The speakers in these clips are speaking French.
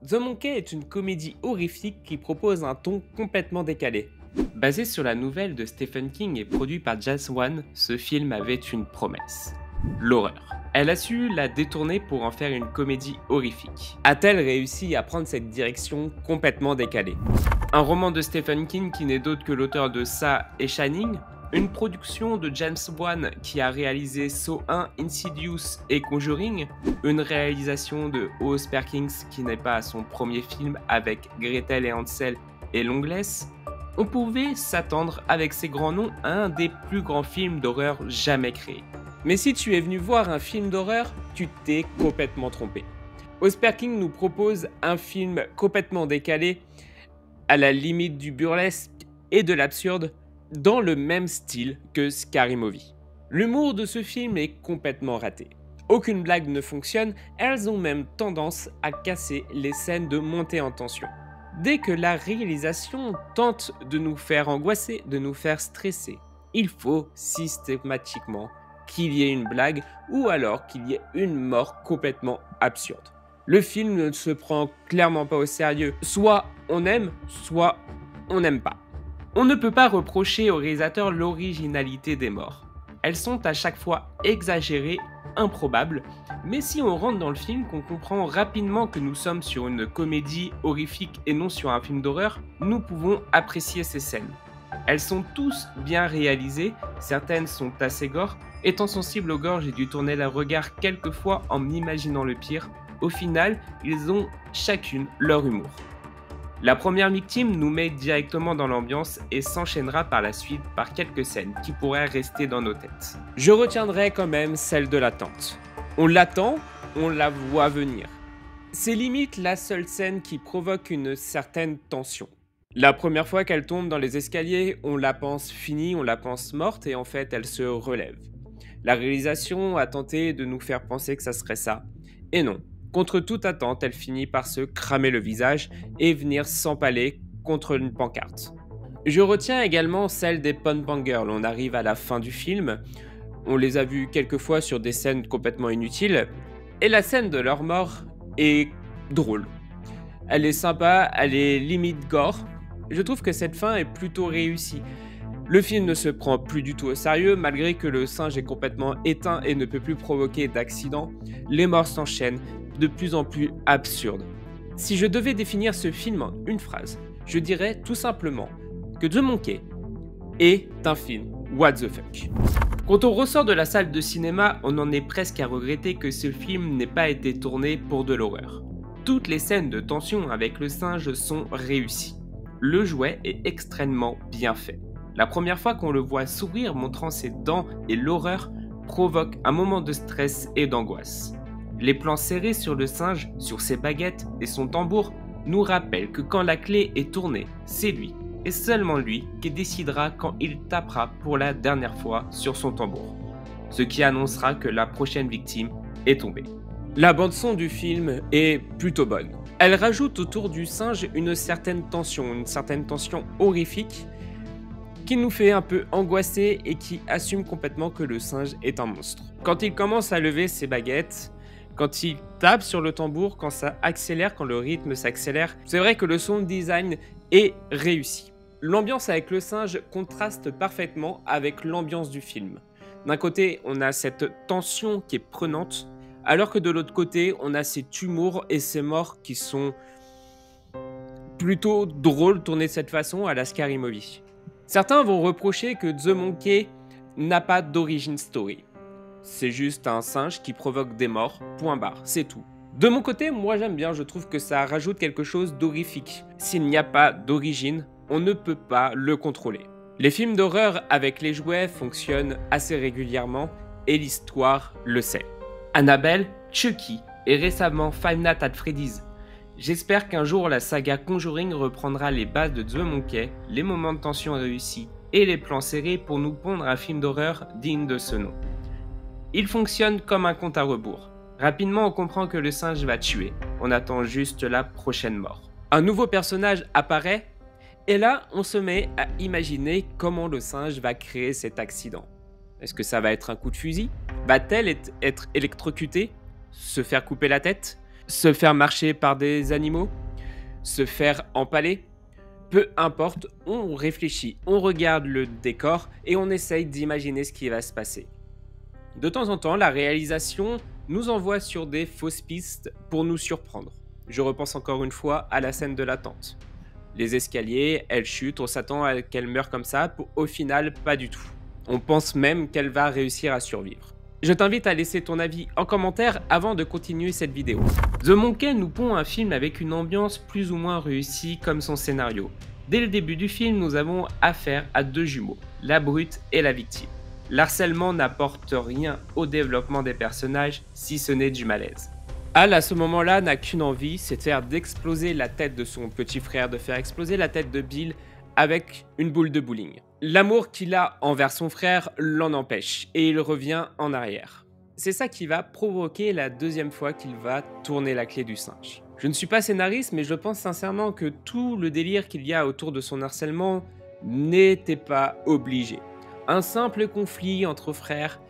The Monkey est une comédie horrifique qui propose un ton complètement décalé. Basé sur la nouvelle de Stephen King et produit par James Wan, ce film avait une promesse: l'horreur. Elle a su la détourner pour en faire une comédie horrifique. A-t-elle réussi à prendre cette direction complètement décalée? Un roman de Stephen King qui n'est d'autre que l'auteur de Ça et Shining, une production de James Wan qui a réalisé Saw 1, Insidious et Conjuring, une réalisation de Oz Perkins qui n'est pas son premier film avec Gretel et Hansel et Longlegs. On pouvait s'attendre avec ces grands noms à un des plus grands films d'horreur jamais créés. Mais si tu es venu voir un film d'horreur, tu t'es complètement trompé. Oz Perkins nous propose un film complètement décalé, à la limite du burlesque et de l'absurde, dans le même style que Scary Movie. L'humour de ce film est complètement raté. Aucune blague ne fonctionne, elles ont même tendance à casser les scènes de montée en tension. Dès que la réalisation tente de nous faire angoisser, de nous faire stresser, il faut systématiquement qu'il y ait une blague ou alors qu'il y ait une mort complètement absurde. Le film ne se prend clairement pas au sérieux. Soit on aime, soit on n'aime pas. On ne peut pas reprocher au réalisateur l'originalité des morts. Elles sont à chaque fois exagérées, improbables, mais si on rentre dans le film, qu'on comprend rapidement que nous sommes sur une comédie horrifique et non sur un film d'horreur, nous pouvons apprécier ces scènes. Elles sont tous bien réalisées, certaines sont assez gore. Étant sensible au gore, j'ai dû tourner le regard quelques fois en m'imaginant le pire. Au final, ils ont chacune leur humour. La première victime nous met directement dans l'ambiance et s'enchaînera par la suite par quelques scènes qui pourraient rester dans nos têtes. Je retiendrai quand même celle de l'attente. On l'attend, on la voit venir. C'est limite la seule scène qui provoque une certaine tension. La première fois qu'elle tombe dans les escaliers, on la pense finie, on la pense morte et en fait elle se relève. La réalisation a tenté de nous faire penser que ça serait ça, et non. Contre toute attente, elle finit par se cramer le visage et venir s'empaler contre une pancarte. Je retiens également celle des Pom Pom Girls. On arrive à la fin du film, on les a vues quelques fois sur des scènes complètement inutiles, et la scène de leur mort est drôle. Elle est sympa, elle est limite gore. Je trouve que cette fin est plutôt réussie. Le film ne se prend plus du tout au sérieux, malgré que le singe est complètement éteint et ne peut plus provoquer d'accident. Les morts s'enchaînent, de plus en plus absurdes. Si je devais définir ce film en une phrase, je dirais tout simplement que The Monkey est un film what the fuck. Quand on ressort de la salle de cinéma, on en est presque à regretter que ce film n'ait pas été tourné pour de l'horreur. Toutes les scènes de tension avec le singe sont réussies. Le jouet est extrêmement bien fait. La première fois qu'on le voit sourire montrant ses dents et l'horreur provoque un moment de stress et d'angoisse. Les plans serrés sur le singe, sur ses baguettes et son tambour nous rappellent que quand la clé est tournée, c'est lui, et seulement lui, qui décidera quand il tapera pour la dernière fois sur son tambour. Ce qui annoncera que la prochaine victime est tombée. La bande-son du film est plutôt bonne. Elle rajoute autour du singe une certaine tension horrifique, qui nous fait un peu angoisser et qui assume complètement que le singe est un monstre. Quand il commence à lever ses baguettes, quand il tape sur le tambour, quand ça accélère, quand le rythme s'accélère, c'est vrai que le sound design est réussi. L'ambiance avec le singe contraste parfaitement avec l'ambiance du film. D'un côté, on a cette tension qui est prenante, alors que de l'autre côté, on a cet humour et ces morts qui sont plutôt drôles tournés de cette façon à la Scary Movie. Certains vont reprocher que The Monkey n'a pas d'origin story. C'est juste un singe qui provoque des morts, point barre, c'est tout. De mon côté, moi j'aime bien, je trouve que ça rajoute quelque chose d'horrifique. S'il n'y a pas d'origine, on ne peut pas le contrôler. Les films d'horreur avec les jouets fonctionnent assez régulièrement et l'histoire le sait. Annabelle, Chucky et récemment Five Nights at Freddy's. J'espère qu'un jour la saga Conjuring reprendra les bases de The Monkey, les moments de tension réussis et les plans serrés pour nous pondre un film d'horreur digne de ce nom. Il fonctionne comme un compte à rebours. Rapidement, on comprend que le singe va tuer. On attend juste la prochaine mort. Un nouveau personnage apparaît, et là, on se met à imaginer comment le singe va créer cet accident. Est-ce que ça va être un coup de fusil? Va-t-elle être électrocutée? Se faire couper la tête? Se faire marcher par des animaux? Se faire empaler? Peu importe, on réfléchit, on regarde le décor et on essaye d'imaginer ce qui va se passer. De temps en temps, la réalisation nous envoie sur des fausses pistes pour nous surprendre. Je repense encore une fois à la scène de la tente. Les escaliers, elle chute, on s'attend à qu'elle meure comme ça, au final, pas du tout. On pense même qu'elle va réussir à survivre. Je t'invite à laisser ton avis en commentaire avant de continuer cette vidéo. The Monkey nous pond un film avec une ambiance plus ou moins réussie comme son scénario. Dès le début du film, nous avons affaire à deux jumeaux, la brute et la victime. L'harcèlement n'apporte rien au développement des personnages si ce n'est du malaise. Hal, à ce moment-là, n'a qu'une envie, c'est de faire d'exploser la tête de son petit frère, de faire exploser la tête de Bill avec une boule de bowling. L'amour qu'il a envers son frère l'en empêche et il revient en arrière. C'est ça qui va provoquer la deuxième fois qu'il va tourner la clé du singe. Je ne suis pas scénariste, mais je pense sincèrement que tout le délire qu'il y a autour de son harcèlement n'était pas obligé. Un simple conflit entre frères,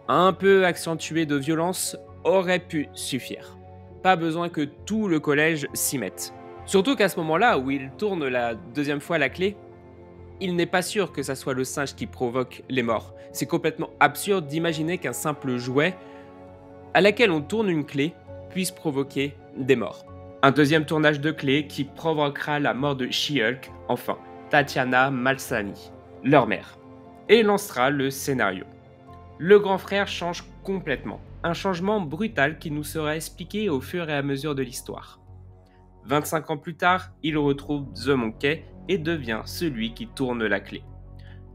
un peu accentué de violence, aurait pu suffire. Pas besoin que tout le collège s'y mette. Surtout qu'à ce moment-là, où il tourne la deuxième fois la clé, il n'est pas sûr que ça soit le singe qui provoque les morts. C'est complètement absurde d'imaginer qu'un simple jouet, à laquelle on tourne une clé, puisse provoquer des morts. Un deuxième tournage de clé qui provoquera la mort de She-Hulk, enfin, Tatiana Maslany, leur mère, et lancera le scénario. Le grand frère change complètement, un changement brutal qui nous sera expliqué au fur et à mesure de l'histoire. 25 ans plus tard, il retrouve The Monkey et devient celui qui tourne la clé.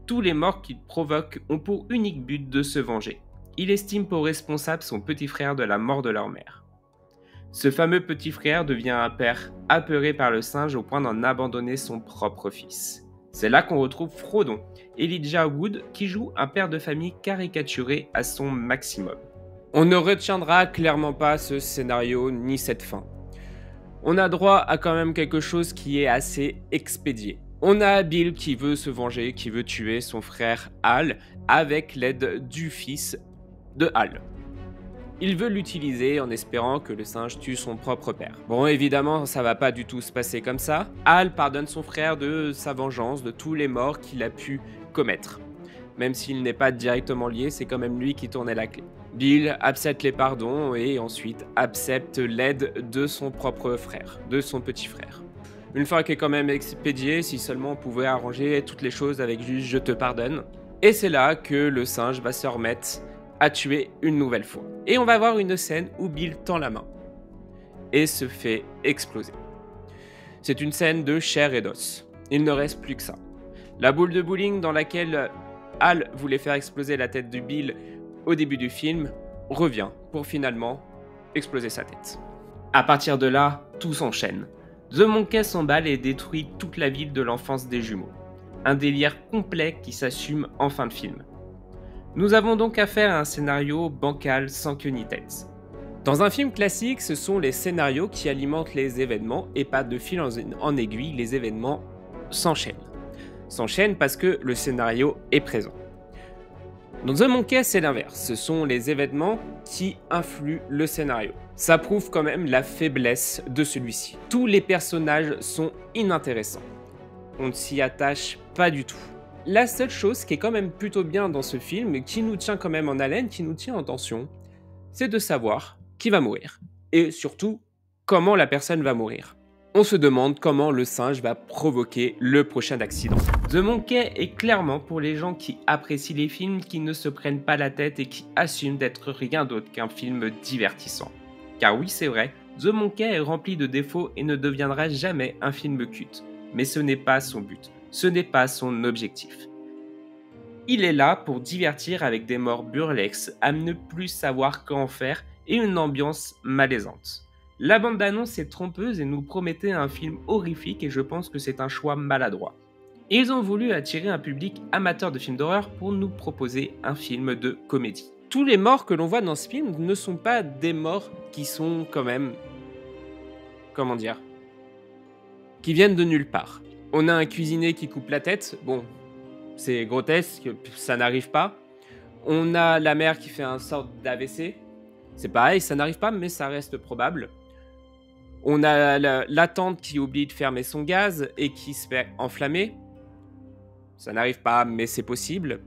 Tous les morts qu'il provoque ont pour unique but de se venger. Il estime pour responsable son petit frère de la mort de leur mère. Ce fameux petit frère devient un père apeuré par le singe au point d'en abandonner son propre fils. C'est là qu'on retrouve Frodon, Elijah Wood, qui joue un père de famille caricaturé à son maximum. On ne retiendra clairement pas ce scénario ni cette fin. On a droit à quand même quelque chose qui est assez expédié. On a Bill qui veut se venger, qui veut tuer son frère Hal avec l'aide du fils de Hal. Il veut l'utiliser en espérant que le singe tue son propre père. Bon, évidemment, ça va pas du tout se passer comme ça. Hal pardonne son frère de sa vengeance, de tous les morts qu'il a pu commettre. Même s'il n'est pas directement lié, c'est quand même lui qui tournait la clé. Bill accepte les pardons et ensuite accepte l'aide de son propre frère, de son petit frère. Une fois qu'est quand même expédié, si seulement on pouvait arranger toutes les choses avec juste je te pardonne. Et c'est là que le singe va se remettre à tuer une nouvelle fois. Et on va voir une scène où Bill tend la main et se fait exploser. C'est une scène de chair et d'os. Il ne reste plus que ça. La boule de bowling dans laquelle Hal voulait faire exploser la tête de Bill au début du film revient pour finalement exploser sa tête. À partir de là, tout s'enchaîne. The Monkey s'emballe et détruit toute la ville de l'enfance des jumeaux. Un délire complet qui s'assume en fin de film. Nous avons donc affaire à un scénario bancal sans queue ni tête. Dans un film classique, ce sont les scénarios qui alimentent les événements et pas de fil en aiguille, les événements s'enchaînent. S'enchaînent parce que le scénario est présent. Dans The Monkey, c'est l'inverse. Ce sont les événements qui influent le scénario. Ça prouve quand même la faiblesse de celui-ci. Tous les personnages sont inintéressants. On ne s'y attache pas du tout. La seule chose qui est quand même plutôt bien dans ce film, qui nous tient quand même en haleine, qui nous tient en tension, c'est de savoir qui va mourir. Et surtout, comment la personne va mourir. On se demande comment le singe va provoquer le prochain accident. The Monkey est clairement pour les gens qui apprécient les films, qui ne se prennent pas la tête et qui assument d'être rien d'autre qu'un film divertissant. Car oui, c'est vrai, The Monkey est rempli de défauts et ne deviendra jamais un film culte. Mais ce n'est pas son but, ce n'est pas son objectif. Il est là pour divertir avec des morts burlesques, à ne plus savoir qu'en faire et une ambiance malaisante. La bande-annonce est trompeuse et nous promettait un film horrifique et je pense que c'est un choix maladroit. Ils ont voulu attirer un public amateur de films d'horreur pour nous proposer un film de comédie. Tous les morts que l'on voit dans ce film ne sont pas des morts qui sont quand même... comment dire, qui viennent de nulle part. On a un cuisinier qui coupe la tête, bon, c'est grotesque, ça n'arrive pas. On a la mère qui fait un sorte d'AVC, c'est pareil, ça n'arrive pas mais ça reste probable. On a la tante qui oublie de fermer son gaz et qui se fait enflammer. Ça n'arrive pas, mais c'est possible.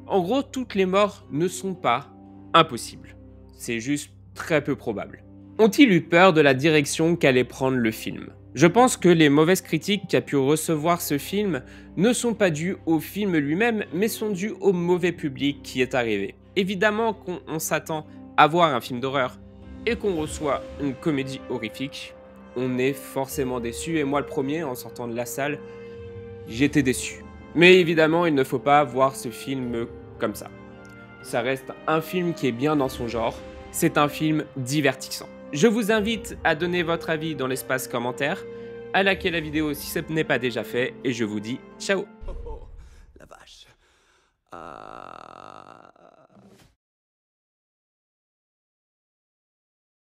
En gros, toutes les morts ne sont pas impossibles. C'est juste très peu probable. Ont-ils eu peur de la direction qu'allait prendre le film? Je pense que les mauvaises critiques qu'a pu recevoir ce film ne sont pas dues au film lui-même, mais sont dues au mauvais public qui est arrivé. Évidemment qu'on s'attend à voir un film d'horreur et qu'on reçoit une comédie horrifique, on est forcément déçu, et moi le premier, en sortant de la salle, j'étais déçu. Mais évidemment, il ne faut pas voir ce film comme ça. Ça reste un film qui est bien dans son genre, c'est un film divertissant. Je vous invite à donner votre avis dans l'espace commentaire, à liker la vidéo si ce n'est pas déjà fait, et je vous dis ciao. Oh, oh, la vache.